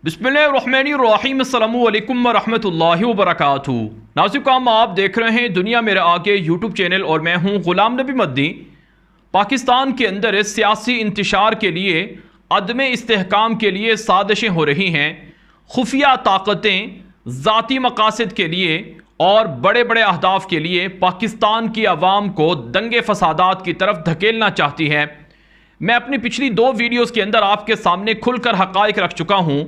बिस्मिल्लाहिर्रहमानिर्रहीम अस्सलामु अलैकुम वरहमतुल्लाहि वबरकातुहू। नाज़िम काम आप देख रहे हैं दुनिया मेरे आगे यूट्यूब चैनल और मैं हूं ग़ुलाम नबी मद्दी। पाकिस्तान के अंदर सियासी इंतशार के लिए अदम इस्तेहकाम के लिए साजिशें हो रही हैं। खुफिया ताकतें ज़ाती मकासद के लिए और बड़े बड़े अहदाफ के लिए पाकिस्तान की आवाम को दंगे फसादात की तरफ धकेलना चाहती है। मैं अपनी पिछली 2 वीडियोज़ के अंदर आपके सामने खुलकर हक़ाइक़ रख चुका हूँ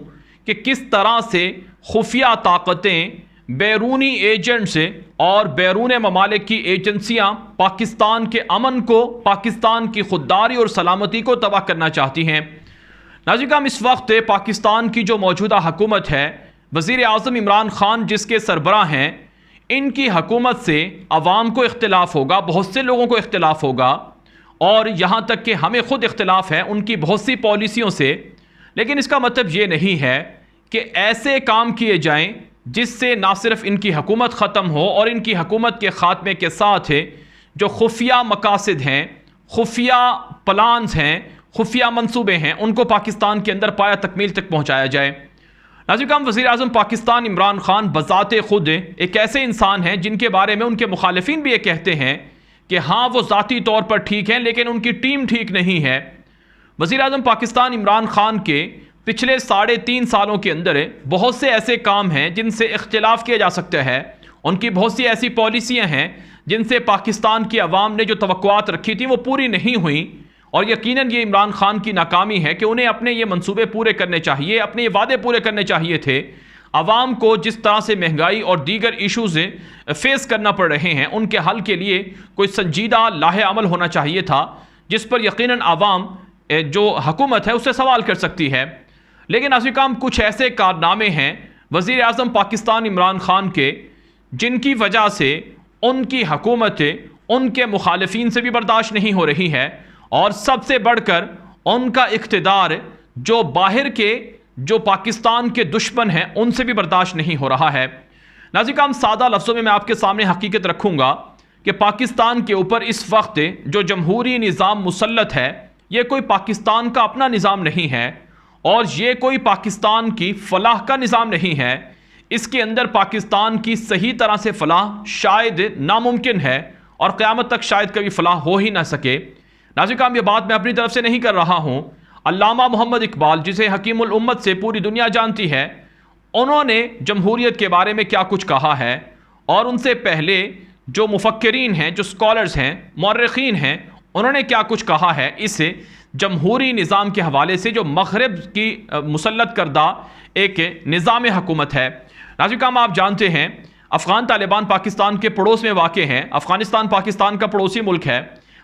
कि किस तरह से खुफिया ताकतें बैरूनी एजेंट्स और बैरून ममालिक की एजेंसियां पाकिस्तान के अमन को, पाकिस्तान की खुददारी और सलामती को तबाह करना चाहती हैं। नाज़रीन, इस वक्त पाकिस्तान की जो मौजूदा हुकूमत है, वज़ीर आज़म इमरान ख़ान जिसके सरबराह हैं, इनकी हुकूमत से अवाम को इख्तिलाफ़ होगा, बहुत से लोगों को इख्तिलाफ़ होगा और यहाँ तक कि हमें ख़ुद इख्तिलाफ़ है उनकी बहुत सी पॉलिसियों से। लेकिन इसका मतलब ये नहीं है कि ऐसे काम किए जाएं जिससे ना सिर्फ इनकी हुकूमत ख़त्म हो और इनकी हुकूमत के ख़ात्मे के साथ जो खुफिया मकासद हैं, खुफिया प्लान्स हैं, खुफिया मंसूबे हैं, उनको पाकिस्तान के अंदर पाया तकमील तक पहुँचाया जाए। नाज़रीन, वज़ीर आज़म पाकिस्तान इमरान ख़ान बज़ाते ख़ुद एक ऐसे इंसान हैं जिनके बारे में उनके मुखालिफिन भी ये कहते हैं कि हाँ वो ज़ाती तौर पर ठीक हैं लेकिन उनकी टीम ठीक नहीं है। वज़ीर आज़म पाकिस्तान इमरान ख़ान के पिछले 3.5 सालों के अंदर बहुत से ऐसे काम हैं जिनसे इख्तिलाफ़ किया जा सकता है। उनकी बहुत सी ऐसी पॉलिसियाँ हैं जिनसे पाकिस्तान की आवाम ने जो तवक्कुआत रखी थी वो पूरी नहीं हुई और यकीनन ये इमरान ख़ान की नाकामी है कि उन्हें अपने ये मंसूबे पूरे करने चाहिए, अपने ये वादे पूरे करने चाहिए थे। आवाम को जिस तरह से महंगाई और दीगर इशूज़ फेस करना पड़ रहे हैं उनके हल के लिए कोई संजीदा लाहे अमल होना चाहिए था जिस पर यकीनन आवाम जो हुकूमत है उससे सवाल कर सकती है। लेकिन नाज़रीन, कुछ ऐसे कारनामे हैं वज़ीर आज़म पाकिस्तान इमरान ख़ान के जिनकी वजह से उनकी हुकूमत उनके मुखालिफिन से भी बर्दाश्त नहीं हो रही है और सबसे बढ़कर उनका इक़्तिदार जो बाहर के जो पाकिस्तान के दुश्मन हैं उनसे भी बर्दाश्त नहीं हो रहा है। नाज़रीन, सादा लफ्ज़ों में मैं आपके सामने हकीकत रखूँगा कि पाकिस्तान के ऊपर इस वक्त जो जमहूरी निज़ाम मुसल्लत है ये कोई पाकिस्तान का अपना निज़ाम नहीं है और ये कोई पाकिस्तान की फ़लाह का निज़ाम नहीं है। इसके अंदर पाकिस्तान की सही तरह से फ़लाह शायद नामुमकिन है और क़यामत तक शायद कभी फ़लाह हो ही ना सके। नाज़रीन, ये बात मैं अपनी तरफ से नहीं कर रहा हूँ। अल्लामा मोहम्मद इकबाल, जिसे हकीमुल उम्मत से पूरी दुनिया जानती है, उन्होंने जमहूरियत के बारे में क्या कुछ कहा है और उनसे पहले जो मुफक्किरीन हैं, जो स्कॉलर्स हैं, मौर्रिखीन हैं, उन्होंने क्या कुछ कहा है इस जमहूरी निज़ाम के हवाले से जो मग़रिब की मुसल्लत करदा एक निज़ाम हुकूमत है। नाज़रीन, आप जानते हैं अफ़गान तालिबान पाकिस्तान के पड़ोस में वाक़े हैं। अफ़गानिस्तान पाकिस्तान का पड़ोसी मुल्क है।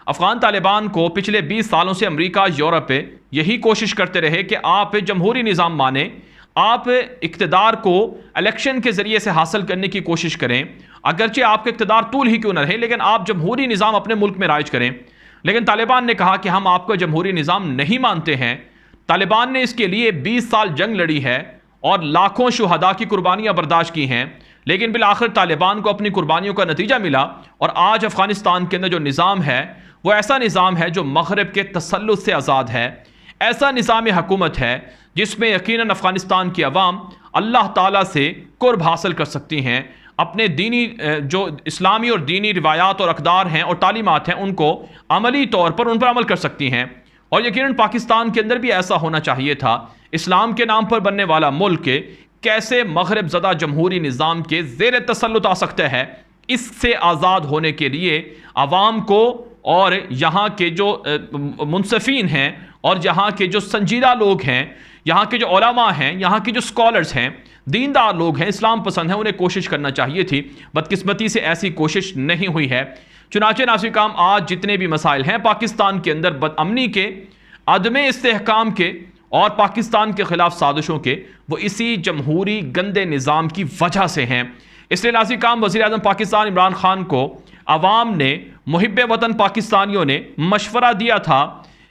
अफ़गान तालिबान को पिछले 20 सालों से अमेरिका, यूरोप यही कोशिश करते रहे कि आप जमहूरी निज़ाम माने, आप इक़्तिदार को इलेक्शन के ज़रिए से हासिल करने की कोशिश करें, अगरचे आपका इक़्तिदार तूल ही क्यों न रहे लेकिन आप जमहूरी निज़ाम अपने मुल्क में राइज करें। लेकिन तालिबान ने कहा कि हम आपका जमहूरी निज़ाम नहीं मानते हैं। तालिबान ने इसके लिए 20 साल जंग लड़ी है और लाखों शुहदा की कुर्बानियाँ बर्दाश्त की हैं, लेकिन बिल आखिर तालिबान को अपनी कुर्बानियों का नतीजा मिला और आज अफ़गानिस्तान के अंदर जो निज़ाम है वो ऐसा निज़ाम है जो मग़रिब के तसल्लुत से आज़ाद है। ऐसा निज़ाम हुकूमत है जिसमें यकीनन अफ़गानिस्तान की अवाम अल्लाह ताला से कुर्ब हासिल कर सकती हैं, अपने दीनी जो इस्लामी और दीनी रिवायात और अक़दार हैं और तालीमात हैं उनको अमली तौर पर उन पर अमल कर सकती हैं। और यकीनन पाकिस्तान के अंदर भी ऐसा होना चाहिए था। इस्लाम के नाम पर बनने वाला मुल्क कैसे मग़रिब ज़दा जमहूरी निज़ाम के ज़ेर तसल्लुत आ सकता है, इससे आज़ाद होने के लिए आवाम को और यहाँ के जो मुनसफ़ीन हैं और यहाँ के जो संजीदा लोग हैं, यहाँ के जो उलमा हैं, यहाँ के जो स्कॉलर्स हैं, दीनदार लोग हैं, इस्लाम पसंद हैं, उन्हें कोशिश करना चाहिए थी। बदकिस्मती से ऐसी कोशिश नहीं हुई है। चुनाचे नाज़रीन, आज जितने भी मसाइल हैं पाकिस्तान के अंदर बदअमनी के, अदम इस्तेहकाम के और पाकिस्तान के ख़िलाफ़ साजिशों के, वो इसी जमहूरी गंदे निज़ाम की वजह से हैं। इसलिए नाज़रीन, वज़ीर आज़म पाकिस्तान इमरान ख़ान को अवाम ने, मुहिब्बे वतन पाकिस्तानियों ने मशवरा दिया था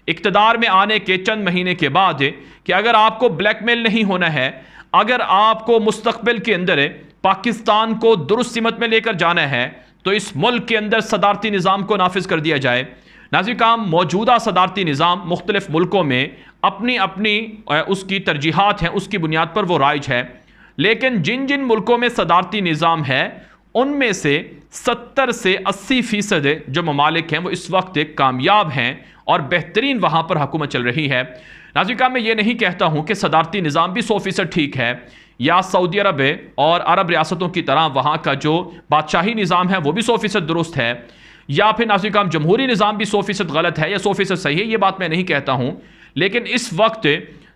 इक़्तिदार में आने के चंद महीने के बाद कि अगर आपको ब्लैकमेल नहीं होना है, अगर आपको मुस्तक़बिल के अंदर पाकिस्तान को दुरुस्त सिमत में लेकर जाना है तो इस मुल्क के अंदर सदारती निज़ाम को नाफिज कर दिया जाए। नाज़रीन, मौजूदा सदारती निज़ाम मुख्तलिफ़ मुल्कों में अपनी अपनी उसकी तरजीहात हैं, उसकी बुनियाद पर वो राइज है। लेकिन जिन जिन मुल्कों में सदारती निज़ाम है उनमें से 70 से 80% जो ममालिक हैं वो इस वक्त कामयाब हैं और बेहतरीन वहाँ पर हुकूमत चल रही है। नाज़रीन, मैं ये नहीं कहता हूँ कि सदारती निज़ाम भी 100% ठीक है या सऊदी अरब और अरब रियासतों की तरह वहाँ का जो बादशाही निज़ाम है वो भी 100% दुरुस्त है, या फिर नाज़रीन जमहूरी निज़ाम भी 100% गलत है या 100% सही है। ये बात मैं नहीं कहता हूँ, लेकिन इस वक्त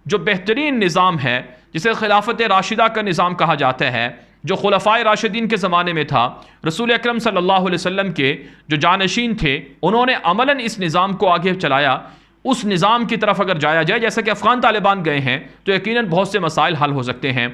जो बेहतरीन निज़ाम है जिसे खिलाफत राशिदा का निज़ाम कहा जाता है, जो खुलफाए राशिदीन के ज़माने में था, रसूल अकरम सल्लल्लाहु अलैहि वसल्लम के जो जानशीन थे उन्होंने अमलन इस निज़ाम को आगे चलाया। उस निज़ाम की तरफ अगर जाया जाए, जैसा कि अफ़गान तालिबान गए हैं, तो यकीनन बहुत से मसाइल हल हो सकते हैं।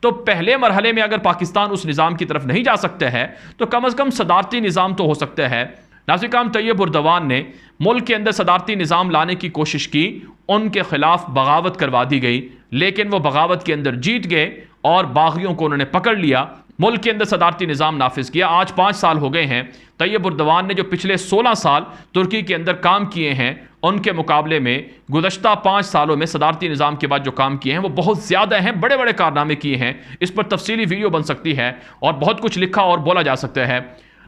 तो पहले मरहले में अगर पाकिस्तान उस निज़ाम की तरफ नहीं जा सकता है तो कम अज़ कम सदारती निज़ाम तो हो सकता है। नाज़रीन, तैयब उर्दवान ने मुल्क के अंदर सदारती निज़ाम लाने की कोशिश की, उनके खिलाफ बगावत करवा दी गई, लेकिन वो बगावत के अंदर जीत गए और बागियों को उन्होंने पकड़ लिया, मुल्क के अंदर सदारती निज़ाम नाफिज किया। आज 5 साल हो गए हैं। तैयब उर्दवान ने जो पिछले 16 साल तुर्की के अंदर काम किए हैं उनके मुकाबले में गुज़श्ता 5 सालों में सदारती निज़ाम के बाद जो काम किए हैं वो बहुत ज़्यादा हैं, बड़े बड़े कारनामे किए हैं। इस पर तफसीली वीडियो बन सकती है और बहुत कुछ लिखा और बोला जा सकता है।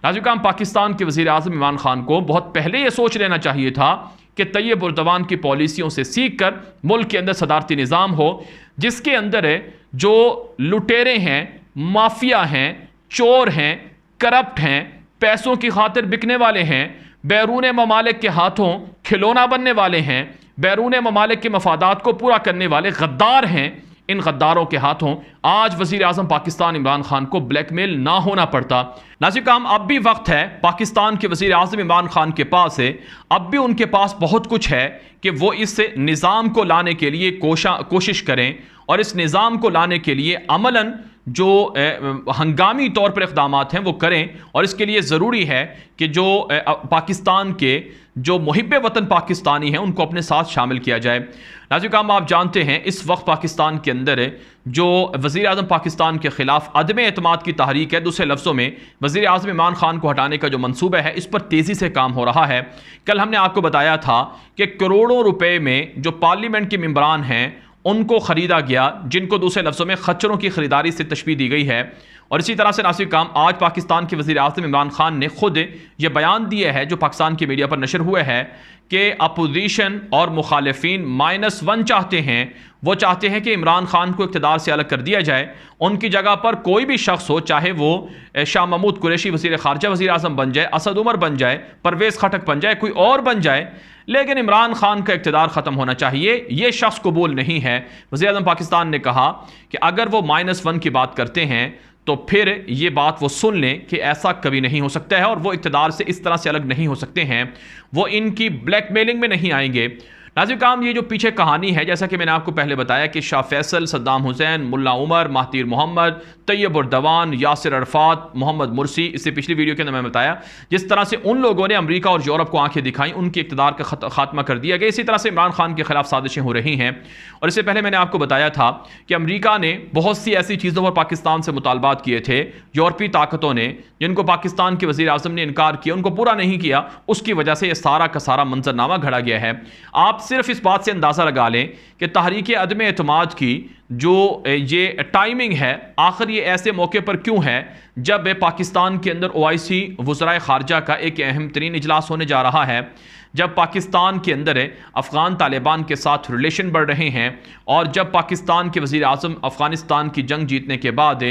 नाज़रीन, पाकिस्तान के वज़ीर आज़म इमरान खान को बहुत पहले ये सोच लेना चाहिए था कि तैयब उर्दवान की पॉलिसियों से सीख कर मुल्क के अंदर सदारती निज़ाम हो, जिसके अंदर जो लुटेरे हैं, माफिया हैं, चोर हैं, करप्ट हैं, पैसों की खातिर बिकने वाले हैं, बैरून ममालिक के हाथों खिलौना बनने वाले हैं, बैरून ममालिक के मफादात को पूरा करने वाले गद्दार हैं, इन गद्दारों के हाथों आज वज़ीर आज़म पाकिस्तान इमरान खान को ब्लैकमेल ना होना पड़ता। नाज़रीन, अब भी वक्त है, पाकिस्तान के वज़ीर आज़म इमरान खान के पास है, अब भी उनके पास बहुत कुछ है कि वो इस निज़ाम को लाने के लिए कोशिश करें और इस निज़ाम को लाने के लिए अमलन जो हंगामी तौर पर इक़दामात हैं वो करें। और इसके लिए ज़रूरी है कि जो पाकिस्तान के जो मुहिब्बे वतन पाकिस्तानी हैं उनको अपने साथ शामिल किया जाए। नाज़रीन, आप जानते हैं इस वक्त पाकिस्तान के अंदर जो वज़ीर आज़म पाकिस्तान के ख़िलाफ़ अदम एतमाद की तहरीक है, दूसरे लफ्ज़ों में वज़ीर आज़म इमरान खान को हटाने का जो मंसूबा है इस पर तेज़ी से काम हो रहा है। कल हमने आपको बताया था कि करोड़ों रुपए में जो पार्लियामेंट के मेंबरान हैं उनको ख़रीदा गया, जिनको दूसरे लफ्ज़ों में खच्चरों की ख़रीदारी से तशबीह दी गई है। और इसी तरह से नासिर काम आज पाकिस्तान के वज़ीर आज़म इमरान खान ने ख़ुद ये बयान दिया है जो पाकिस्तान की मीडिया पर नशर हुआ है कि अपोजिशन और मुखालिफिन -1 चाहते हैं। वो चाहते हैं कि इमरान खान को इक़्तिदार से अलग कर दिया जाए, उनकी जगह पर कोई भी शख्स हो, चाहे वो शाह महमूद कुरैशी वज़ीर ख़ारजा वज़ीर आज़म बन जाए, असद उमर बन जाए, परवेज़ खटक बन जाए, कोई और बन जाए, लेकिन इमरान खान का इक़्तिदार ख़त्म होना चाहिए। ये शख्स कबूल नहीं है। वज़ीर आज़म पाकिस्तान ने कहा कि अगर वो -1 की बात करते हैं तो फिर ये बात वो सुन लें कि ऐसा कभी नहीं हो सकता है और वो इक़्तिदार से इस तरह से अलग नहीं हो सकते हैं, वो इनकी ब्लैकमेलिंग में नहीं आएंगे। नाज़रीन काम, ये जो पीछे कहानी है, जैसा कि मैंने आपको पहले बताया कि शाह फैसल, सद्दाम हुसैन, मुल्ला उमर, महातीर मोहम्मद, तैयब उर्दवान, यासिर अरफात, मोहम्मद मुर्सी, इससे पिछली वीडियो के अंदर मैं बताया जिस तरह से उन लोगों ने अमेरिका और यूरोप को आंखें दिखाई, उनके इक़्तिदार का खात्मा कर दिया गया। इसी तरह से इमरान खान के खिलाफ साजिशें हो रही हैं। और इससे पहले मैंने आपको बताया था कि अमेरिका ने बहुत सी ऐसी चीज़ों पर पाकिस्तान से मुतालबात किए थे, यूरोपीय ताकतों ने, जिनको पाकिस्तान के वज़ीर आज़म ने इनकार किया, उनको पूरा नहीं किया, उसकी वजह से यह सारा का सारा मंजरनामा घड़ा गया है। आप सिर्फ इस बात से अंदाज़ा लगा लें कि तहरीक अदम एतमाद की जो ये टाइमिंग है, आखिर ये ऐसे मौके पर क्यों है जब पाकिस्तान के अंदर OIC वज़राए ख़ारजा का एक अहम तरीन इजलास होने जा रहा है, जब पाकिस्तान के अंदर अफ़गान तालिबान के साथ रिलेशन बढ़ रहे हैं और जब पाकिस्तान के वज़ीर आज़म अफ़गानिस्तान की जंग जीतने के बाद,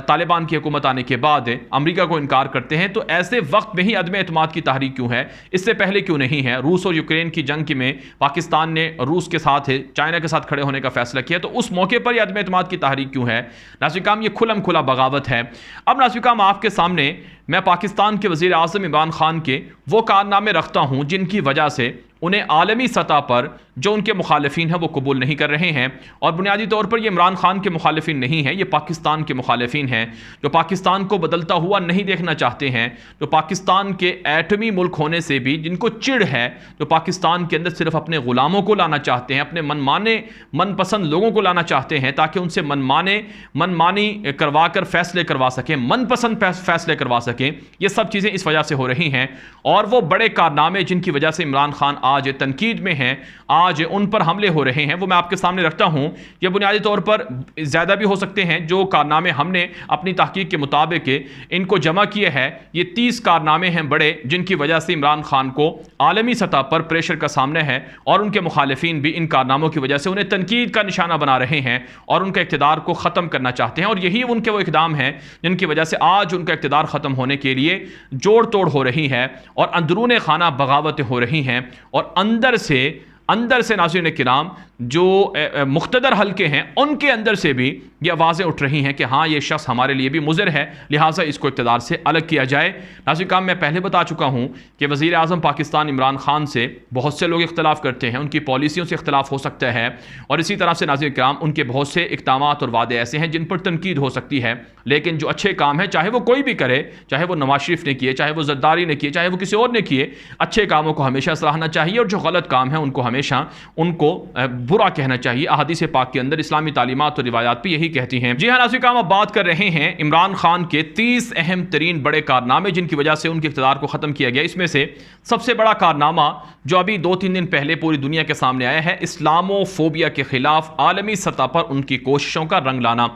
तालिबान की हुकूमत आने के बाद अमेरिका को इनकार करते हैं, तो ऐसे वक्त में ही अदम एतमाद की तहरीक क्यों है? इससे पहले क्यों नहीं है? रूस और यूक्रेन की जंग में पाकिस्तान ने रूस के साथ, चाइना के साथ खड़े होने का फैसला किया, तो उस मौके पर यह अदम एतमाद की तहरीक क्यों है? नाज़रीन काम, ये खुलम खुला बगावत है। अब नाज़रीन काम, आपके सामने मैं पाकिस्तान के वज़ीर आज़म इमरान खान के वो कारनामे रखता हूँ जिनकी वजह से उन्हें आलमी सतह पर जो उनके मुखालिफिन हैं वो कबूल नहीं कर रहे हैं। और बुनियादी तौर पर ये इमरान खान के मुखालिफिन नहीं हैं, ये पाकिस्तान के मुखालिफिन हैं जो पाकिस्तान को बदलता हुआ नहीं देखना चाहते हैं, जो पाकिस्तान के एटमी मुल्क होने से भी जिनको चिढ़ है, जो पाकिस्तान के अंदर सिर्फ अपने ग़ुलामों को लाना चाहते हैं, अपने मनमाने मनपसंद लोगों को लाना चाहते हैं ताकि उनसे मनमानी करवा कर फैसले करवा सकें, मनपसंद फैसले करवा सकें। ये सब चीज़ें इस वजह से हो रही हैं और वो बड़े कारनामे जिनकी वजह से इमरान खान आज तनकीद में हैं, आज उन पर हमले हो रहे हैं, वो मैं आपके सामने रखता हूँ। ये बुनियादी तौर पर ज़्यादा भी हो सकते हैं, जो कारनामे हमने अपनी तहकीक के मुताबिक इनको जमा किए हैं, ये 30 कारनामे हैं बड़े, जिनकी वजह से इमरान खान को आलमी सतह पर प्रेशर का सामना है और उनके मुखालिफिन भी इन कारनामों की वजह से उन्हें तनकीद का निशाना बना रहे हैं और उनके इक़्तिदार को ख़त्म करना चाहते हैं। और यही उनके वो इक़दाम हैं जिनकी वजह से आज उनका इक़्तिदार ख़त्म होने के लिए जोड़ तोड़ हो रही है और अंदरून खाना बगावतें हो रही हैं और अंदर से नाज़रीन किराम जो मुख्तदर हल्के हैं उनके अंदर से भी ये आवाज़ें उठ रही हैं कि हाँ, ये शख्स हमारे लिए भी मुज़र है, लिहाजा इसको इक़्तिदार से अलग किया जाए। नाज़रीन किराम, मैं पहले बता चुका हूँ कि वज़ीर आज़म पाकिस्तान इमरान खान से बहुत से लोग इख्तलाफ करते हैं, उनकी पॉलिसियों से इख्तलाफ हो सकता है और इसी तरह से नाज़रीन किराम उनके बहुत से इक़दामात और वादे ऐसे हैं जिन पर तनकीद हो सकती है, लेकिन जो अच्छे काम हैं, चाहे वो कोई भी करे, चाहे वो नवाज शरीफ ने किए, चाहे वो ज़रदारी ने किए, चाहे वो किसी और ने किए, अच्छे कामों को हमेशा सराहना चाहिए और जो गलत काम है उनको हमेशा उनको बुरा कहना चाहिए। अहादीस पाक के अंदर इस्लामी तालीमात और रिवायात भी यही कहती हैं। जी हाँ नाज़रीन किराम, अब बात कर रहे हैं इमरान खान के 30 अहम तरीन बड़े कारनामे जिनकी वजह से उनके इक़्तिदार को ख़त्म किया गया। इसमें से सबसे बड़ा कारनामा जो अभी 2-3 दिन पहले पूरी दुनिया के सामने आया है, इस्लामोफोबिया के खिलाफ आलमी सतह पर उनकी कोशिशों का रंग लाना।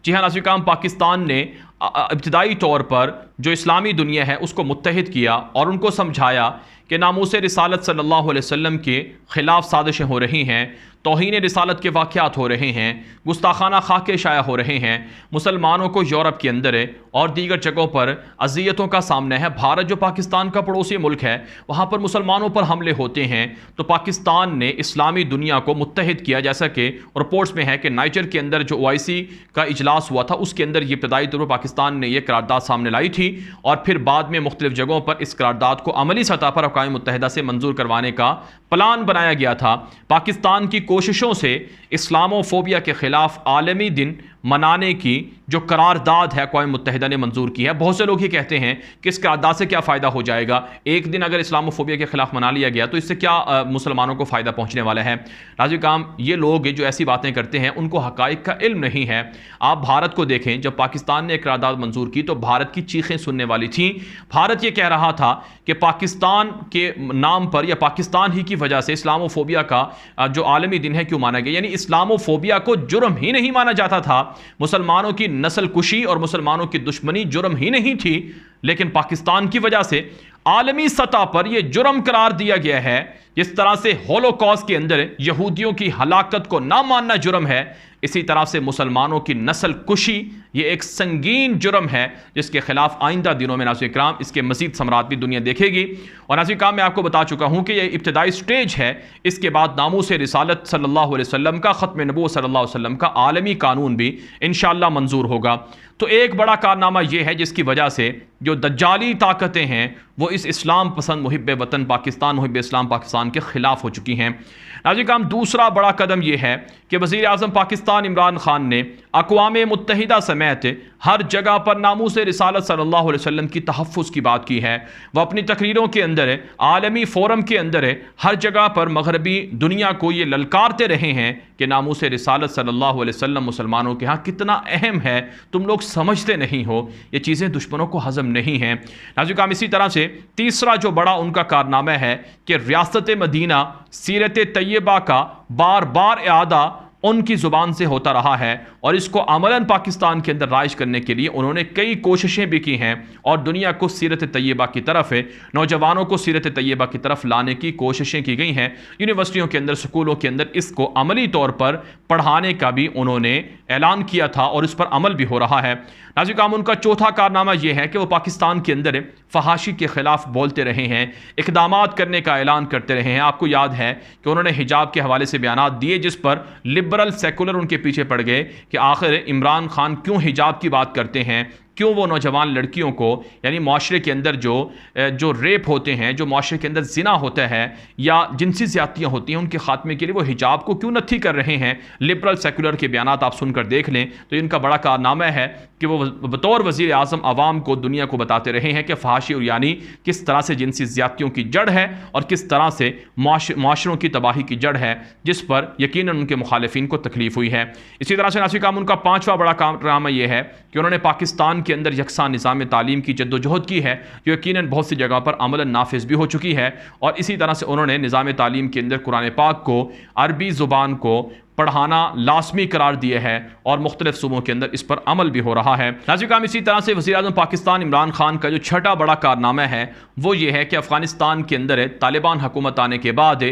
जी हाँ नाज़रीन किराम, पाकिस्तान ने इब्तिदाई तौर पर जो इस्लामी दुनिया है उसको मुत्तहिद किया और उनको समझाया कि नामूस रिसालत सल्लल्लाहु अलैहि वसल्लम के ख़िलाफ़ साजिशें हो रही हैं, तौहीन रिसालत के वाक़यात हो रहे हैं, गुस्ताखाना खाके शाया हो रहे हैं, मुसलमानों को यूरोप के अंदर और दीगर जगहों पर अज़ियतों का सामना है। भारत जो पाकिस्तान का पड़ोसी मुल्क है, वहाँ पर मुसलमानों पर हमले होते हैं, तो पाकिस्तान ने इस्लामी दुनिया को मुत्तहिद किया। जैसा कि रिपोर्ट्स में है कि नाइजर के अंदर जो OIC का इजलास हुआ था, उसके अंदर ये इब्तदाई तौर पर पाकिस्तान ने यह करारदाद सामने लाई थी और फिर बाद में मुख्तलिफ जगहों पर इस करारदाद को अमली सतह पर अक़वाम मुत्तहिदा से मंजूर करवाने का प्लान बनाया गया था। पाकिस्तान की कोशिशों से इस्लामोफोबिया के ख़िलाफ़ आलमी दिन मनाने की जो करारदाद है अक़वाम मुत्तहिदा ने मंजूर की है। बहुत से लोग ये कहते हैं कि इस करारदाद से क्या फ़ायदा हो जाएगा, एक दिन अगर इस्लामोफोबिया के ख़िलाफ़ मना लिया गया तो इससे क्या मुसलमानों को फ़ायदा पहुँचने वाला है। नाज़रीन किराम, ये लोग जो ऐसी बातें करते हैं उनको हक़ाइक़ का इल्म नहीं है। आप भारत को देखें, जब पाकिस्तान ने करारदाद मंजूर की तो भारत की चीखें सुनने वाली थी। भारत ये कह रहा था कि पाकिस्तान के नाम पर या पाकिस्तान ही की वजह से इस्लामोफोबिया का जो आलमी दिन है क्यों माना गया, यानी इस्लामोफोबिया को जुर्म ही नहीं माना जाता था। मुसलमानों की नस्ल कुशी और मुसलमानों की दुश्मनी जुर्म ही नहीं थी, लेकिन पाकिस्तान की वजह से आलमी सतह पर यह जुर्म करार दिया गया है। जिस तरह से होलोकॉस्ट के अंदर यहूदियों की हलाकत को ना मानना जुर्म है, इसी तरह से मुसलमानों की नस्ल कुशी ये एक संगीन जुर्म है जिसके खिलाफ आइंदा दिनों में नाज़रीन किराम इसके मज़ीद समरात भी दुनिया देखेगी। और नाज़रीन किराम, मैं आपको बता चुका हूँ कि यह इब्तिदाई स्टेज है। इसके बाद नामूस रिसालत सल्लल्लाहु अलैहि वसल्लम का, ख़त्म नबूवत सल्लल्लाहु अलैहि वसल्लम का आलमी कानून भी इंशाअल्लाह मंजूर होगा। तो एक बड़ा कारनामा यह है जिसकी वजह से जो दज्जाली ताकतें हैं वो इस इस्लाम पसंद मुहिब वतन पाकिस्तान, मुहिब इस्लाम पाकिस्तान के ख़िलाफ़ हो चुकी हैं। नाज़रीन किराम, दूसरा बड़ा कदम यह है कि वज़ीर आज़म पाकिस्तान इमरान खान ने अक़वाम मुत्तहिदा समेत हर जगह पर नामूस रिसालत सल्लल्लाहु अलैहि वसल्लम की तहफ़्फ़ुज़ की बात की है। वह अपनी तकरीरों के अंदर, आलमी फ़ोरम के अंदर हर जगह पर मग़रबी दुनिया को ये ललकारते रहे हैं कि नामूस रिसालत सल्लल्लाहु अलैहि वसल्लम मुसलमानों के यहाँ कितना अहम है, तुम लोग समझते नहीं हो, ये चीज़ें दुश्मनों को हज़म नहीं हैं। नाज़रीन किराम, इसी तरह से तीसरा जो बड़ा उनका कारनामा है कि रियासत मदीना सीरत तैयबा का बार बार इआदा उनकी ज़ुबान से होता रहा है और इसको अमलन पाकिस्तान के अंदर राइज करने के लिए उन्होंने कई कोशिशें भी की हैं और दुनिया को सीरत तैयबा की तरफ, नौजवानों को सीरत तैयबा की तरफ लाने की कोशिशें की गई हैं। यूनिवर्सिटियों के अंदर, स्कूलों के अंदर इसको अमली तौर पर पढ़ाने का भी उन्होंने ऐलान किया था और इस पर अमल भी हो रहा है। नाज़रीन किराम, उनका चौथा कारनामा यह है कि वो पाकिस्तान के अंदर फहाशी के ख़िलाफ़ बोलते रहे हैं, इक़दामात करने का ऐलान करते रहे हैं। आपको याद है कि उन्होंने हिजाब के हवाले से बयानात दिए जिस पर लिबरल सेकुलर उनके पीछे पड़ गए कि आखिर इमरान खान क्यों हिजाब की बात करते हैं, क्यों वो नौजवान लड़कियों को, यानी माशरे के अंदर जो रेप होते हैं, जो माशरे के अंदर जिना होता है या जिनसी ज़्यादतियाँ होती हैं, उनके ख़ात्मे के लिए वो हिजाब को क्यों नत्थी कर रहे हैं। लिबरल सेकुलर के बयानात आप सुनकर देख लें तो इनका बड़ा कारनामा है कि वो बतौर वज़ीर आज़म आवाम को, दुनिया को बताते रहे हैं कि फहाशी और यानी किस तरह से जिनसी ज़्यादतियों की जड़ है और किस तरह से माशरों की तबाही की जड़ है, जिस पर यकीनन उनके मुखालिफिन को तकलीफ़ हुई है। इसी तरह से नाज़रीन किराम, उनका पाँचवा बड़ा कारनामा यह है कि उन्होंने पाकिस्तान के अंदर यकसा निज़ाम तालीम की जद्दोजहद की है, जो यकीनन बहुत सी जगह पर अमलन नाफिज भी हो चुकी है। और इसी तरह से उन्होंने निज़ाम तालीम के अंदर कुरान पाक को, अरबी ज़ुबान को पढ़ाना लाजमी करार दिए है और मुख्तलिफ सूबों के अंदर इस पर अमल भी हो रहा है। नाज़रीन, इसी तरह से वज़ीर-ए-आज़म पाकिस्तान इमरान खान का जो छठा बड़ा कारनामा है वो ये है कि अफ़गानिस्तान के अंदर तालिबान हुकूमत आने के बाद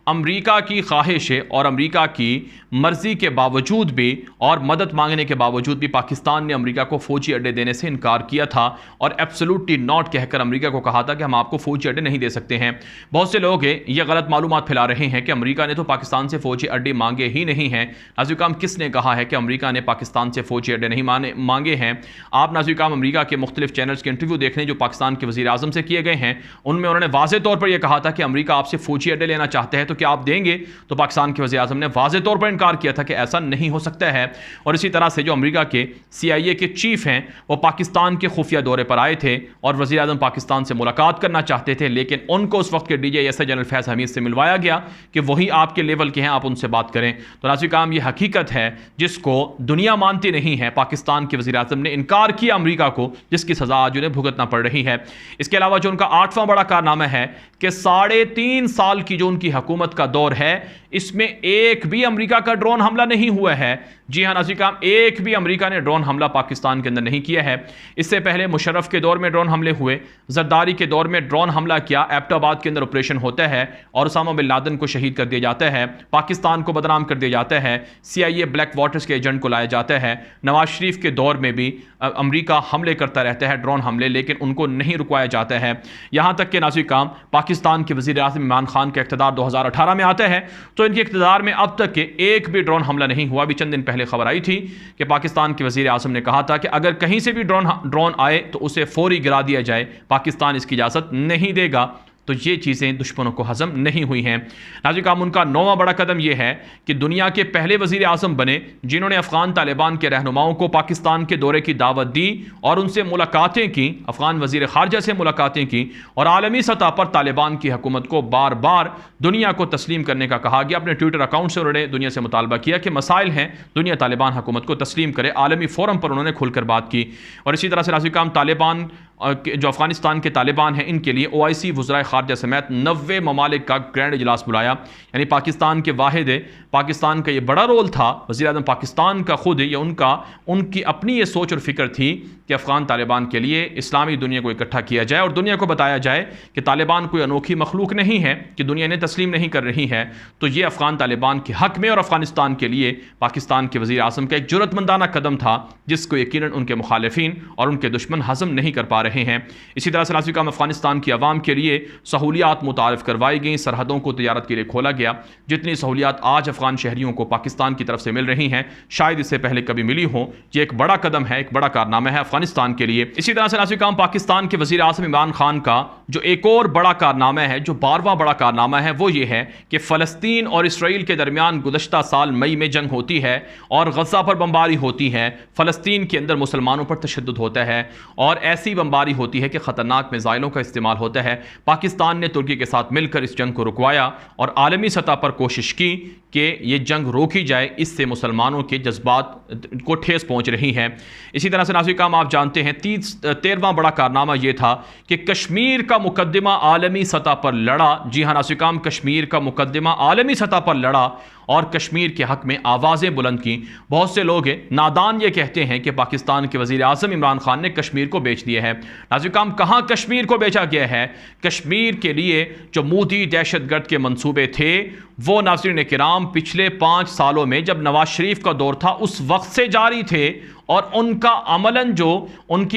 अमरीका की ख्वाहिश और अमरीका की मर्ज़ी के बावजूद भी और मदद मांगने के बावजूद भी पाकिस्तान ने अमरीका को फ़ौजी अड्डे देने से इनकार किया था और एब्सोल्युटली नॉट कहकर अमरीका को कहा था कि हम आपको फ़ौजी अड्डे नहीं दे सकते हैं। बहुत से लोग ये गलत मालूमात फैला रहे हैं कि अमरीका ने तो पाकिस्तान से फ़ौजी अड्डे मांगे ही नहीं हैं। नाज़रीन, किसने कहा है कि अमरीका ने पाकिस्तान से फ़ौजी अड्डे नहीं मांगे हैं? आप नाज़रीन अमरीका के मुख्तलिफ चैनल्स के इंटरव्यू देख लें जो पाकिस्तान के वज़ीर आज़म से किए गए हैं। उनमें उन्होंने वाज़े तौर पर यह कहा था कि अमरीका आपसे फ़ौजी अड्डे लेना चाहता है तो क्या आप देंगे? तो पाकिस्तान के वज़ीर आज़म ने वाज़े तौर पर इनकार किया था कि ऐसा नहीं हो सकता है। और इसी तरह से जो अमरीका के CIA के चीफ हैं वो पाकिस्तान के खुफिया दौरे पर आए थे और वज़ीर आज़म पाकिस्तान से मुलाकात करना चाहते थे, लेकिन उनको उस वक्त के DJSI जनरल फैज़ हमीद से मिलवाया गया कि वही आपके लेवल के हैं, आप उनसे बात करें। तो नाज़रीन, ये हकीकत है जिसको दुनिया मानती नहीं है। पाकिस्तान के वज़ीर आज़म ने इनकार किया अमरीका को, जिसकी सज़ा आज उन्हें भुगतना पड़ रही है। इसके अलावा जो उनका 8वां बड़ा कारनामा है कि 3.5 साल की जो उनकी हुकूमत का दौर है इसमें एक भी अमरीका का ड्रोन हमला नहीं हुआ है। जी हाँ नाज़रीन, एक भी अमरीका ने ड्रोन हमला पाकिस्तान के अंदर नहीं किया है। इससे पहले मुशर्रफ के दौर में ड्रोन हमले हुए, जरदारी के दौर में ड्रोन हमला किया, एबटाबाद के अंदर ऑपरेशन होता है और उसामा बिन लादेन को शहीद कर दिया जाता है, पाकिस्तान को बदनाम कर दिया जाता है, CIA ब्लैक वाटर्स के एजेंट को लाया जाता है। नवाज शरीफ के दौर में भी अमरीका हमले करता रहता है, ड्रोन हमले, लेकिन उनको नहीं रुकवाया जाता है। यहाँ तक कि नाज़रीन पाकिस्तान के वज़ीर आज़म इमरान खान का इक़्तिदार 2018 में आता है तो इनके इक़्तिदार में अब तक के एक भी ड्रोन हमला नहीं हुआ। अभी चंद दिन पहले खबर आई थी कि पाकिस्तान के वज़ीर आज़म ने कहा था कि अगर कहीं से भी ड्रोन आए तो उसे फौरी गिरा दिया जाए, पाकिस्तान इसकी इजाज़त नहीं देगा। तो ये चीज़ें दुश्मनों को हज़म नहीं हुई हैं। नाज़रीन, उनका 9वां बड़ा कदम यह है कि दुनिया के पहले वज़ीर आज़म बने जिन्होंने अफ़गान तालिबान के रहनुमाओं को पाकिस्तान के दौरे की दावत दी और उनसे मुलाकातें की, अफ़गान वज़ीर ख़ारजा से मुलाकातें की और आलमी सतह पर तालिबान की हुकूमत को बार बार दुनिया को तस्लीम करने का कहा गया। अपने ट्विटर अकाउंट से उन्होंने दुनिया से मुतालबा किया कि मसाइल हैं, दुनिया तालिबान हुकूमत को तस्लीम करे। आलमी फ़ोरम पर उन्होंने खुलकर बात की। और इसी तरह से नाज़रीन तालिबान जो अफ़गानिस्तान के तालिबान हैं इनके लिए OIC वज़राए ख़ारजा समेत 90 ममालिक का ग्रैंड इजलास बुलाया। यानी पाकिस्तान के वाहिद पाकिस्तान का ये बड़ा रोल था, वज़ीर आज़म पाकिस्तान का खुद ये उनकी अपनी ये सोच और फ़िक्र थी कि अफ़गान तालिबान के लिए इस्लामी दुनिया को इकट्ठा किया जाए और दुनिया को बताया जाए कि तालिबान कोई अनोखी मखलूक नहीं है कि दुनिया ने तस्लीम नहीं कर रही है। तो ये अफ़गान तालिबान के हक़ में और अफ़गानिस्तान के लिए पाकिस्तान के वज़ीर आज़म का एक जुर्रतमंदाना कदम था जिसको यकीनन उनके मुखालिफिन और उनके दुश्मन हज़म नहीं कर पा रहे हैं। इसी तरह से नाज़रीन अफ़गानिस्तान की आवाम के लिए सहूलियात मुतारिफ़ करवाई गई, सरहदों को तिजारत के लिए खोला गया। जितनी सहूलियात आज अफ़गान शहरियों को पाकिस्तान की तरफ से मिल रही हैं शायद इससे पहले कभी मिली हो। ये एक बड़ा कदम है, एक बड़ा कारनामा है अफ़गानिस्तान के लिए। इसी तरह से नाज़रीन पाकिस्तान के वज़ीर आज़म इमरान खान का जो एक और बड़ा कारनामा है, जो 12वां बड़ा कारनामा है, वो ये है कि फ़लस्तीन और इसराइल के दरमियान गुज़श्ता साल मई में जंग होती है और गज़ा पर बमबारी होती है। फ़लस्तीन के अंदर मुसलमानों पर तशद्दुद होता है और ऐसी बमबारी होती है कि ख़तरनाक मिज़ाइलों का इस्तेमाल होता है। पाकिस्तान ने तुर्की के साथ मिलकर इस जंग को रुकवाया और आलमी सतह पर कोशिश की कि ये जंग रोकी जाए। इससे मुसलमानों के जज्बात को ठेस पहुंच रही है। इसी तरह से नाज़रीन आप जानते हैं 13वां बड़ा कारनामा ये था कि कश्मीर का मुकदमा आलमी सतह पर लड़ा। जी हाँ नाज़रीन, कश्मीर का मुकदमा आलमी सतह पर लड़ा और कश्मीर के हक़ में आवाज़ें बुलंद की। बहुत से लोग नादान ये कहते हैं कि पाकिस्तान के वज़ीर आज़म इमरान खान ने कश्मीर को बेच दिया है। नाज़रीन कहाँ कश्मीर को बेचा गया है? कश्मीर के लिए जो मोदी दहशतगर्द के मंसूबे थे वो नाज़रीन किराम पिछले 5 सालों में जब नवाज शरीफ का दौर था उस वक्त से जारी थे और उनकी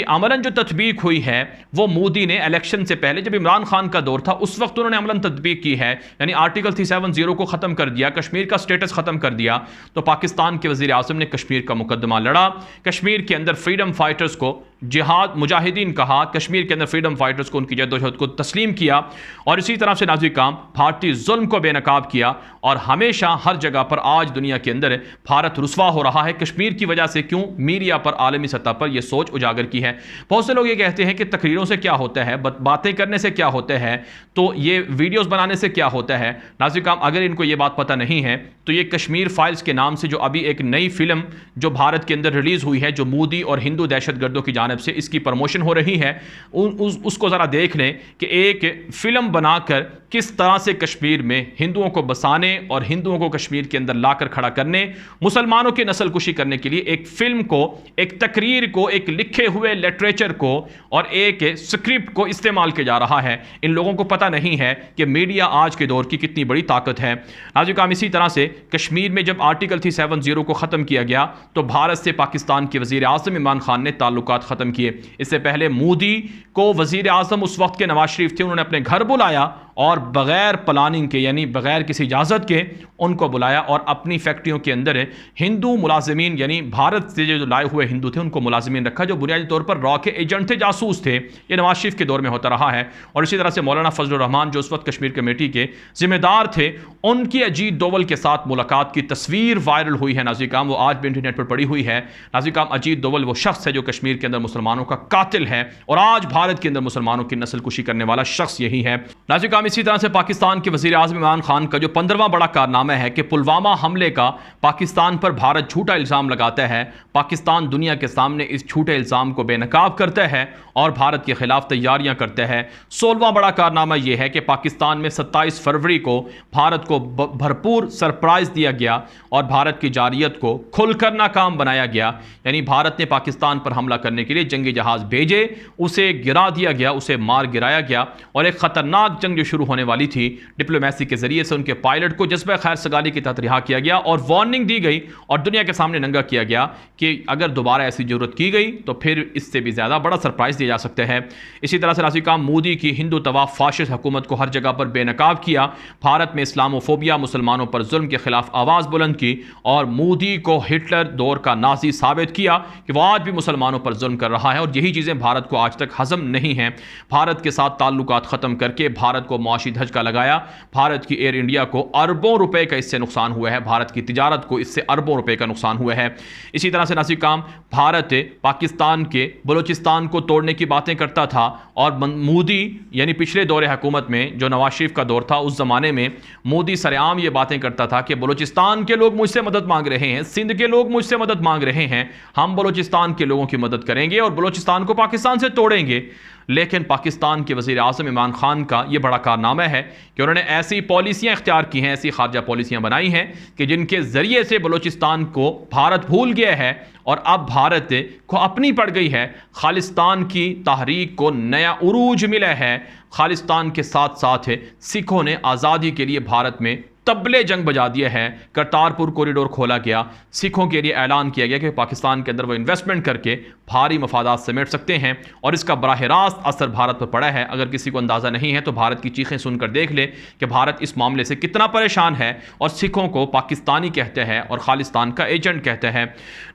अमलन जो तत्बीक हुई है वो मोदी ने इलेक्शन से पहले जब इमरान खान का दौर था उस वक्त उन्होंने अमलन तत्बीक की है। यानी आर्टिकल 370 को ख़त्म कर दिया, कश्मीर का स्टेटस ख़त्म कर दिया। तो पाकिस्तान के वज़ीर आज़म ने कश्मीर का मुकदमा लड़ा, कश्मीर के अंदर फ्रीडम फाइटर्स को जिहाद मुजाहिदीन कहा, कश्मीर के अंदर फ्रीडम फाइटर्स को उनकी जद्दोजहद को तस्लीम किया और इसी तरह से नाज़रीन भारतीय जुल्म को बेनकाब किया। और हमेशा हर जगह पर आज दुनिया के अंदर भारत रुस्वा हो रहा है कश्मीर की वजह से। क्यों? मीडिया पर आलमी सतह पर यह सोच उजागर की है। बहुत से लोग ये कहते हैं कि तकरीरों से क्या होता है, बातें करने से क्या होता है, तो ये वीडियोस बनाने से क्या होता है। नाज़रीन अगर इनको ये बात पता नहीं है तो ये कश्मीर फाइल्स के नाम से जो अभी एक नई फिल्म जो भारत के अंदर रिलीज़ हुई है, जो मोदी और हिंदू दहशतगर्दों की जानिब से इसकी प्रमोशन हो रही है, उसको ज़रा देख लें कि एक फ़िल्म बनाकर किस तरह से कश्मीर में हिंदुओं को बसाने और हिंदुओं को कश्मीर के अंदर लाकर खड़ा करने, मुसलमानों की नस्लकुशी करने के लिए एक फ़िल्म को, एक तकरीर को, एक लिखे हुए लिटरेचर को और एक स्क्रिप्ट को इस्तेमाल किया जा रहा है। इन लोगों को पता नहीं है कि मीडिया आज के दौर की कितनी बड़ी ताकत है। नाज़रीन, इसी तरह से कश्मीर में जब आर्टिकल 370 को ख़त्म किया गया तो भारत से पाकिस्तान के वज़ीर आज़म इमरान खान ने ताल्लुकात ख़त्म किए। इससे पहले मोदी को वज़ीर आज़म उस वक्त के नवाज शरीफ थे, उन्होंने अपने घर बुलाया और बग़ैर प्लानिंग के, यानी बग़ैर किसी इजाज़त के उनको बुलाया और अपनी फैक्ट्रियों के अंदर हिंदू मुलाजिमीन, यानी भारत से जो लाए हुए हिंदू थे उनको मुलाजिमीन रखा, जो बुनियादी तौर पर रॉ के एजेंट थे, जासूस थे। ये नवाज शरीफ के दौर में होता रहा है। और इसी तरह से मौलाना फजलुर रहमान जो उस वक्त कश्मीर कमेटी के जिम्मेदार थे, उनकी अजीत डोवल के साथ मुलाकात की तस्वीर वायरल हुई है। नाज़रीन काम वो आज भी इंटरनेट पर पड़ी हुई है। नाज़रीन काम अजीत डोवल वो शख्स है जो कश्मीर के अंदर मुसलमानों का कातिल है और आज भारत के अंदर मुसलमानों की नस्लकुशी करने वाला शख्स यही है। नाज़रीन काम इसी तरह से पाकिस्तान के वज़ीर आज़म इमरान खान का जो 15वां बड़ा कारनामा है कि पुलवामा हमले का पाकिस्तान पर भारत झूठा इल्ज़ाम लगाता है, पाकिस्तान दुनिया के सामने इस झूठे इल्ज़ाम को बेनकाब करता है और भारत के खिलाफ तैयारियां करता है। 16वां बड़ा कारनामा यह है कि पाकिस्तान में 27 फरवरी को भारत को भरपूर सरप्राइज दिया गया और भारत की जारियत को खुलकर नाकाम बनाया गया। यानी भारत ने पाकिस्तान पर हमला करने के लिए जंगी जहाज भेजे, उसे गिरा दिया गया, उसे मार गिराया गया और एक खतरनाक जंग जो शुरू होने वाली थी डिप्लोमेसी के जरिए से उनके पायलट को जज्बा खैर सगाली के तहत रिहा किया गया और वार्निंग दी गई और दुनिया के सामने नंगा किया गया कि अगर दोबारा ऐसी जरूरत की गई तो फिर इससे भी ज्यादा बड़ा सरप्राइज दिया जा सकता है। इसी तरह से नाज़रीन काम मोदी की हिंदू तवाफ फाशिस्ट हुकूमत को हर जगह पर बेनकाब किया, भारत में इस्लामोफोबिया, मुसलमानों पर जुल्म के खिलाफ आवाज बुलंद की और मोदी को हिटलर दौर का नाजी साबित किया कि वह आज भी मुसलमानों पर जुल्म कर रहा है और यही चीजें भारत को आज तक हजम नहीं है। भारत के साथ ताल्लुकात खत्म करके भारत को मुआशी धचका लगाया। भारत की एयर इंडिया को अरबों रुपए का इससे नुकसान हुआ है, भारत की तिजारत को इससे अरबों रुपए का नुकसान हुआ है। इसी तरह से नाज़रीन काम भारत पाकिस्तान के बलूचिस्तान को तोड़ने की बातें करता था और मोदी यानी पिछले दौरे हुकूमत में जो नवाज शरीफ का दौर था उस जमाने में मोदी सरेआम ये बातें करता था कि बलूचिस्तान के लोग मुझसे मदद मांग रहे हैं, सिंध के लोग मुझसे मदद मांग रहे हैं, हम बलूचिस्तान के लोगों की मदद करेंगे और बलूचिस्तान को पाकिस्तान से तोड़ेंगे। लेकिन पाकिस्तान के वज़ीर आज़म इमरान खान का यह बड़ा कारनामा है कि उन्होंने ऐसी पॉलिसियां इख्तियार की हैं, ऐसी खारजा पॉलिसियां बनाई हैं कि जिनके ज़रिए से बलूचिस्तान को भारत भूल गया है और अब भारत को अपनी पड़ गई है। खालिस्तान की तहरीक को नया उरूज मिला है। खालिस्तान के साथ साथ सिखों ने आज़ादी के लिए भारत में तबले जंग बजा दिए हैं। करतारपुर कॉरिडोर खोला गया, सिखों के लिए ऐलान किया गया कि पाकिस्तान के अंदर वो इन्वेस्टमेंट करके भारी मफादात समेट सकते हैं और इसका बराह रास्त असर भारत पर पड़ा है। अगर किसी को अंदाज़ा नहीं है तो भारत की चीखें सुनकर देख ले कि भारत इस मामले से कितना परेशान है और सिखों को पाकिस्तानी कहते हैं और खालिस्तान का एजेंट कहते हैं।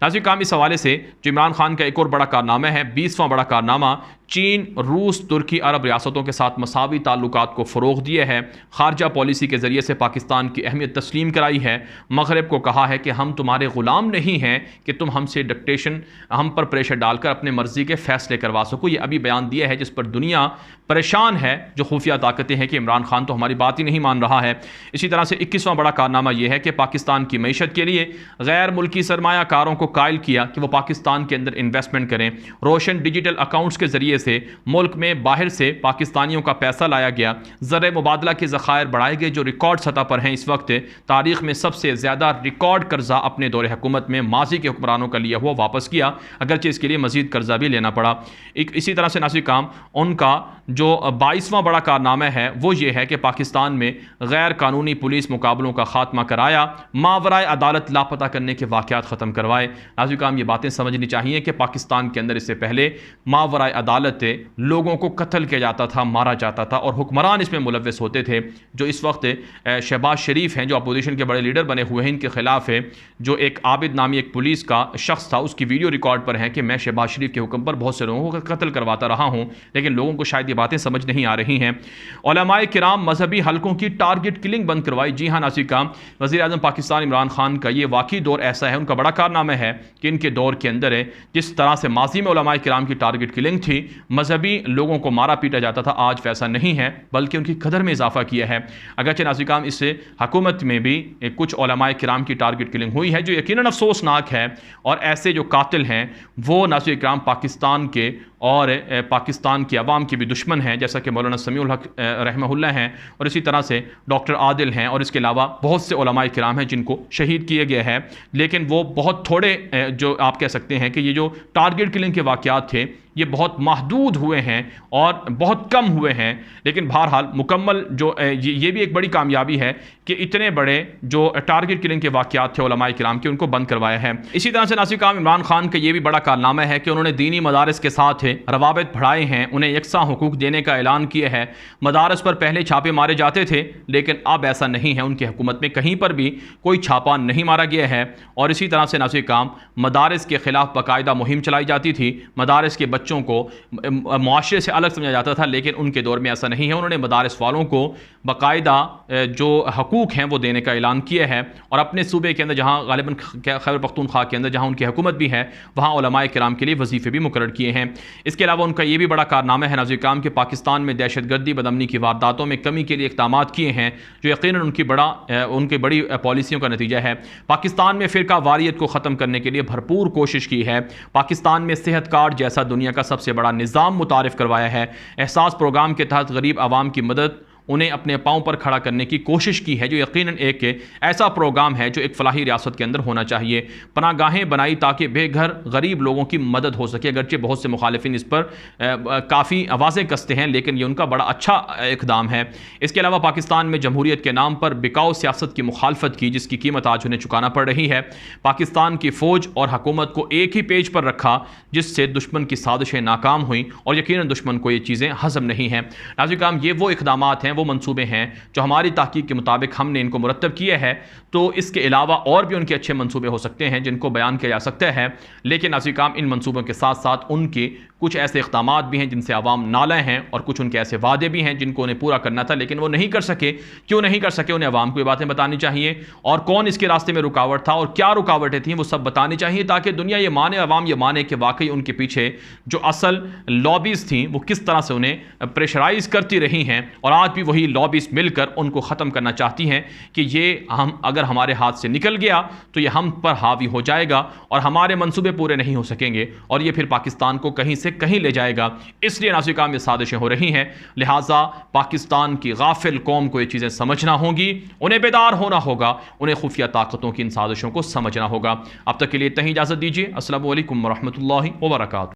नाज़रीन काम इस हवाले से जो इमरान खान का एक और बड़ा कारनामा है, 20वां बड़ा कारनामा, चीन, रूस, तुर्की, अरब रियासतों के साथ मसावी ताल्लुकात को फ़रोग़ दिया है। खारजा पॉलिसी के ज़रिए से पाकिस्तान की अहमियत तस्लीम कराई है। मगरब को कहा है कि हम तुम्हारे ग़ुलाम नहीं हैं कि तुम हमसे डिक्टेशन, हम पर प्रेशर डालकर अपने मर्ज़ी के फ़ैसले करवा सको। ये अभी बयान दिया है जिस पर दुनिया परेशान है, जो खुफिया ताकतें हैं कि इमरान खान तो हमारी बात ही नहीं मान रहा है। इसी तरह से 21वां बड़ा कारनामा यह है कि पाकिस्तान की मईशत के लिए गैर मुल्की सरमायाकारों को कायल किया कि वो पाकिस्तान के अंदर इन्वेस्टमेंट करें। रोशन डिजिटल अकाउंट्स के ज़रिए से मुल्क में बाहर से पाकिस्तानियों का पैसा लाया गया। ज़र मुबादला के ज़खायर बढ़ाए गए जो रिकॉर्ड सतह पर हैं। इस वक्त तारीख में सबसे ज़्यादा रिकॉर्ड कर्जा अपने दौरे हुकूमत में माजी के हुक्मरानों का लिया हुआ वापस किया, अगरचे इसके लिए मजीद कर्जा भी लेना पड़ा। इसी तरह से नाज़रीन काम उनका जो 22वां बड़ा कारनामा है वो ये है कि पाकिस्तान में गैर कानूनी पुलिस मुकाबलों का खात्मा कराया, मावराए अदालत लापता करने के वाक़यात ख़त्म करवाए। नाज़रीन काम ये बातें समझनी चाहिए कि पाकिस्तान के अंदर इससे पहले मावराए अदालत लोगों को कत्ल किया जाता था, मारा जाता था और हुक्मरान इसमें मुलव्वस होते थे। जो इस वक्त शहबाज शरीफ हैं जो अपोजिशन के बड़े लीडर बने हुए हैं, इनके खिलाफ है जो एक आबिद नामी एक पुलिस का शख्स था, उसकी वीडियो रिकॉर्ड पर है कि मैं शहबाज शरीफ के हुक्म पर बहुत से लोगों को कत्ल करवाता रहा हूं। लेकिन लोगों को शायद ये बातें समझ नहीं आ रही हैं। उलमाए किराम मजहबी हलकों की टारगेट किलिंग बंद करवाई। जी हाँ नाज़रीन काम वज़ीर आज़म पाकिस्तान इमरान खान का ये वाकई दौर ऐसा है, उनका बड़ा कारनामा है कि इनके दौर के अंदर है जिस तरह से माजी में उलमाए किराम की टारगेट किलिंग थी, मजहबी लोगों को मारा पीटा जाता था, आज वैसा नहीं है, बल्कि उनकी कदर में इजाफा किया है। अगरचे नाज़रीन इससे हुकूमत में भी कुछ उलमाए किराम की टारगेट किलिंग हुई है, जो यकीनन अफसोसनाक है। और ऐसे जो कातिल हैं वो नाज़रीन पाकिस्तान के और पाकिस्तान की आवाम के भी दुश्मन हैं, जैसा कि मौलाना समीउल हक रहमहुल्लाह हैं, और इसी तरह से डॉक्टर आदिल हैं, और इसके अलावा बहुत से उलमाए किराम हैं जिनको शहीद किए गए हैं। लेकिन वो बहुत थोड़े जो आप कह सकते हैं कि ये जो टारगेट किलिंग के वाक़यात थे ये बहुत महदूद हुए हैं और बहुत कम हुए हैं। लेकिन बहरहाल मुकम्मल जो ये भी एक बड़ी कामयाबी है कि इतने बड़े जो टारगेट किलिंग के वाक़यात थे उलमाए किराम के, उनको बंद करवाया है। इसी तरह से नासिर काम इमरान खान का ये भी बड़ा कारनामा है कि उन्होंने दीनी मदारस के साथ रवाबित बढ़ाए हैं, उन्हें यकसा हुकूक देने का ऐलान किया है। मदारस पर पहले छापे मारे जाते थे, लेकिन अब ऐसा नहीं है। उनकी हुकूमत में कहीं पर भी कोई छापा नहीं मारा गया है। और इसी तरह से नासिर काम मदारस के ख़िलाफ़ बाकायदा मुहिम चलाई जाती थी। मदारस के बच्चों को मुआशरे से अलग समझा जाता था, लेकिन उनके दौर में ऐसा नहीं है। उन्होंने मदारस वालों को बाकायदा जो हकूक़ हैं वो देने का ऐलान किया है। और अपने सूबे के अंदर जहाँ ग़ालिबन खैबर पख्तूनख्वा के अंदर जहाँ उनकी हुकूमत भी है, वहाँ उलमाए किराम के लिए वजीफ़े भी मुकर्रर किए हैं। इसके अलावा उनका ये भी बड़ा कारनामा है नाज़रीन काम कि पाकिस्तान में दहशतगर्दी बदअमनी की वारदातों में कमी के लिए इक़दामात किए हैं, जो यकीनन उनकी बड़ी पॉलिसियों का नतीजा है। पाकिस्तान में फ़िरका वारियत को ख़त्म करने के लिए भरपूर कोशिश की है। पाकिस्तान में सेहत कार्ड जैसा दुनिया का सबसे बड़ा निज़ाम मुतारिफ़ करवाया है। एहसास प्रोग्राम के तहत गरीब आवाम की मदद, उन्हें अपने पाँव पर खड़ा करने की कोशिश की है, जो यकीनन एक ऐसा प्रोग्राम है जो एक फ़लाही रियासत के अंदर होना चाहिए। पनागाहें बनाई ताकि बेघर गरीब लोगों की मदद हो सके। अगरचे बहुत से मुखालिफिन इस पर काफ़ी आवाज़ें कसते हैं, लेकिन ये उनका बड़ा अच्छा इक़दाम है। इसके अलावा पाकिस्तान में जमहूरियत के नाम पर बिकाऊ सियासत की मुखालफत की, जिसकी कीमत आज उन्हें चुकाना पड़ रही है। पाकिस्तान की फ़ौज और हुकूमत को एक ही पेज पर रखा, जिससे दुश्मन की साजिशें नाकाम हुई, और यकीनन दुश्मन को ये चीज़ें हज़म नहीं हैं। नाज़रीन ये वो इक़दामात हैं, वो मंसूबे हैं जो हमारी तहकीक के मुताबिक हमने इनको मुरतब किया है। तो इसके अलावा और भी उनके अच्छे मंसूबे हो सकते हैं जिनको बयान किया जा सकता है, लेकिन नाज़रीन काम इन मंसूबों के साथ साथ उनके कुछ ऐसे इक़दामात भी हैं जिनसे आवाम नाला हैं, और कुछ उनके ऐसे वादे भी हैं जिनको उन्हें पूरा करना था लेकिन वो नहीं कर सके। क्यों नहीं कर सके, उन्हें आवाम को ये बातें बतानी चाहिए, और कौन इसके रास्ते में रुकावट था और क्या रुकावटें थी वो सब बतानी चाहिए, ताकि दुनिया ये माने, आवाम ये माने कि वाकई उनके पीछे जो असल लॉबीज़ थी वो किस तरह से उन्हें प्रेशराइज करती रही हैं, और आज भी वही लॉबीज़ मिलकर उनको ख़त्म करना चाहती हैं कि ये हम अगर हमारे हाथ से निकल गया तो ये हम पर हावी हो जाएगा और हमारे मंसूबे पूरे नहीं हो सकेंगे, और ये फिर पाकिस्तान को कहीं से कहीं ले जाएगा। इसलिए नाज़रीन काम ये साजिशें हो रही हैं। लिहाजा पाकिस्तान की गाफिल कौम को ये चीज़ें समझना होंगी, उन्हें बेदार होना होगा, उन्हें खुफिया ताकतों की इन साजिशों को समझना होगा। अब तक के लिए इतनी इजाज़त दीजिए। अस्सलामु अलैकुम वरहमतुल्लाहि वबरकातुहू।